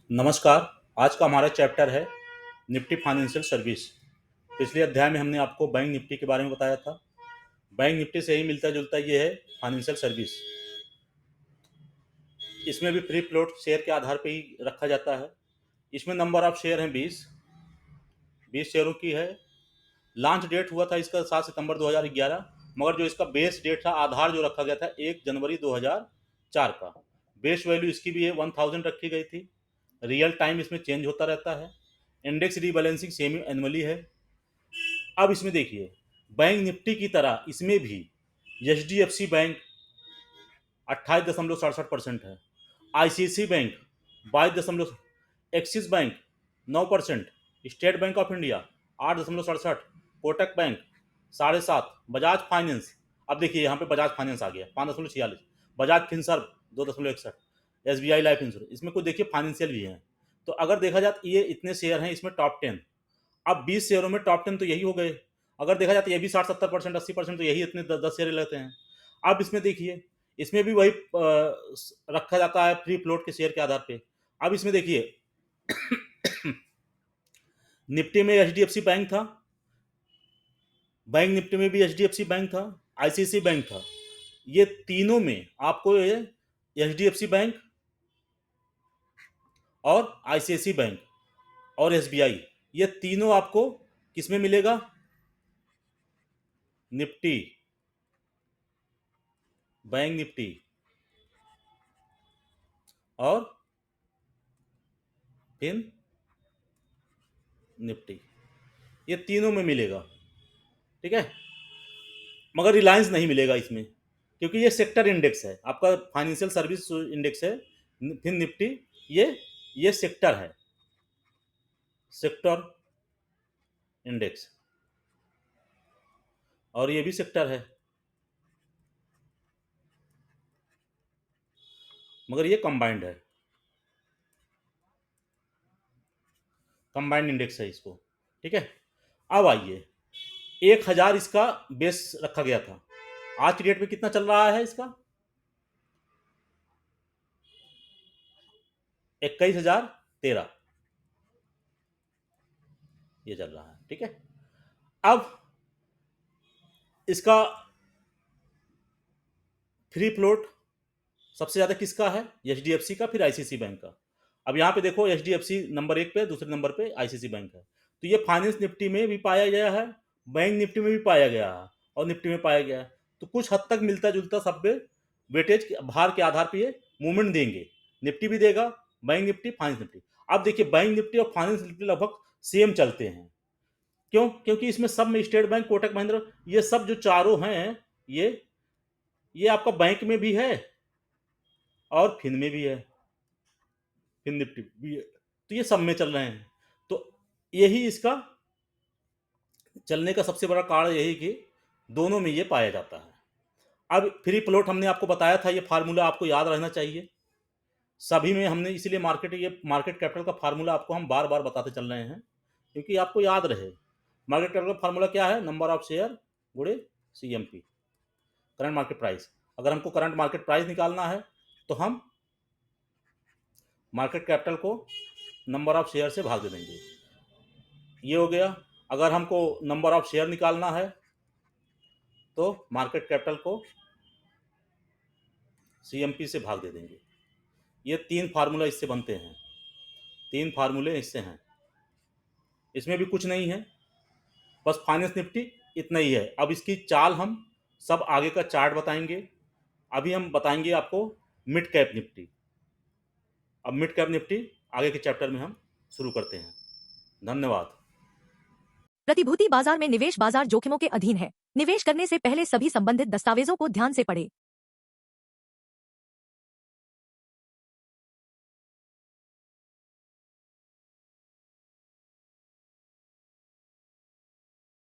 नमस्कार। आज का हमारा चैप्टर है निफ्टी फाइनेंशियल सर्विस। पिछले अध्याय में हमने आपको बैंक निफ्टी के बारे में बताया था। बैंक निफ्टी से ही मिलता जुलता ये है फाइनेंशियल सर्विस। इसमें भी फ्री फ्लोट शेयर के आधार पर ही रखा जाता है। इसमें नंबर ऑफ शेयर हैं 20 शेयरों की है। लॉन्च डेट हुआ था इसका 7 सितंबर 2011, मगर जो इसका बेस डेट था, आधार जो रखा गया था 1 जनवरी 2004 का। बेस वैल्यू इसकी भी है 1000 रखी गई थी। रियल टाइम इसमें चेंज होता रहता है। इंडेक्स रीबैलेंसिंग सेमी एनुअली है। अब इसमें देखिए, बैंक निफ्टी की तरह इसमें भी एचडीएफसी बैंक 28.67% है, ICICI bank 22, Axis bank 9%, State Bank of India 8.67, Kotak bank 7.5, Bajaj finance, अब देखिए यहाँ पे बजाज फाइनेंस आ गया 5.46, Bajaj Finserv 2.61, SBI life insurance. इसमें कुछ देखिए फाइनेंशियल भी हैं। तो अगर देखा जाए तो ये इतने शेयर हैं इसमें टॉप 10। अब 20 शेयरों में टॉप 10 तो यही हो गए। अगर देखा जाए तो ये भी 60-70%, 80% तो यही इतने 10 शेयर लेते हैं। अब इसमें देखिए, इसमें भी वही रखा जाता है फ्री फ्लोट के शेयर के आधार पे। अब इसमें देखिए निफ्टी में एचडीएफसी बैंक था, बैंक निफ्टी में भी एचडीएफसी बैंक था, आईसीआईसी बैंक था। ये तीनों में आपको एचडीएफसी बैंक और आईसीआईसी बैंक और एसबीआई, ये तीनों आपको किसमें मिलेगा? निफ्टी, बैंक निफ्टी और फिर निफ्टी, ये तीनों में मिलेगा। ठीक है, मगर रिलायंस नहीं मिलेगा इसमें, क्योंकि ये सेक्टर इंडेक्स है, आपका फाइनेंशियल सर्विस इंडेक्स है। फिर निफ्टी ये सेक्टर है, सेक्टर इंडेक्स, और ये भी सेक्टर है, मगर ये कंबाइंड है, कंबाइंड इंडेक्स है इसको। ठीक है, अब आइए, 1000 इसका बेस रखा गया था। आज की डेट में कितना चल रहा है इसका? 21,013 ये चल रहा है। ठीक है, अब इसका फ्री फ्लोट सबसे ज्यादा किसका है? एचडीएफसी का, फिर आईसीआईसी बैंक का। अब यहाँ पे देखो, एचडीएफसी नंबर 1 पे, दूसरे नंबर पे आईसीआईसी बैंक है। तो ये फाइनेंस निफ्टी में भी पाया गया है, बैंक निफ्टी में भी पाया गया है, और निफ्टी में पाया गया है। तो कुछ हद तक मिलता जुलता सब वेटेज भार के आधार पर ये मूवमेंट देंगे। निफ्टी भी देगा, बैंक निफ्टी, फाइनेंस निफ्टी। अब देखिए, बैंक निफ्टी और फाइनेंस निफ्टी लगभग सेम चलते हैं। क्यों? क्योंकि इसमें सब में स्टेट बैंक, कोटक महिंद्रा, ये सब जो चारों हैं, ये आपका बैंक में भी है और फिन में भी है, फिन निफ्टी भी है। तो ये सब में चल रहे हैं। तो यही इसका चलने का सबसे बड़ा कारण यही कि दोनों में ये पाया जाता है। अब फ्री फ्लोट हमने आपको बताया था, ये फार्मूला आपको याद रहना चाहिए सभी में। हमने इसीलिए मार्केट कैपिटल का फार्मूला आपको हम बार बार बताते चल रहे हैं, क्योंकि आपको याद रहे। मार्केट कैपिटल का फार्मूला क्या है? नंबर ऑफ शेयर गुणे सीएमपी, करंट मार्केट प्राइस। अगर हमको करंट मार्केट प्राइस निकालना है तो हम मार्केट कैपिटल को नंबर ऑफ शेयर से भाग दे देंगे, ये हो गया। अगर हमको नंबर ऑफ शेयर निकालना है तो मार्केट कैपिटल को सीएमपी से भाग दे देंगे। ये 3 फार्मूला इससे बनते हैं, 3 फार्मूले इससे हैं। इसमें भी कुछ नहीं है, बस फाइनेंस निफ्टी इतना ही है। अब इसकी चाल हम सब आगे का चार्ट बताएंगे। अभी हम बताएंगे आपको मिड कैप निफ्टी। अब मिड कैप निफ्टी आगे के चैप्टर में हम शुरू करते हैं। धन्यवाद। प्रतिभूति बाजार में निवेश बाजार जोखिमों के अधीन है। निवेश करने से पहले सभी संबंधित दस्तावेजों को ध्यान से पढ़ें।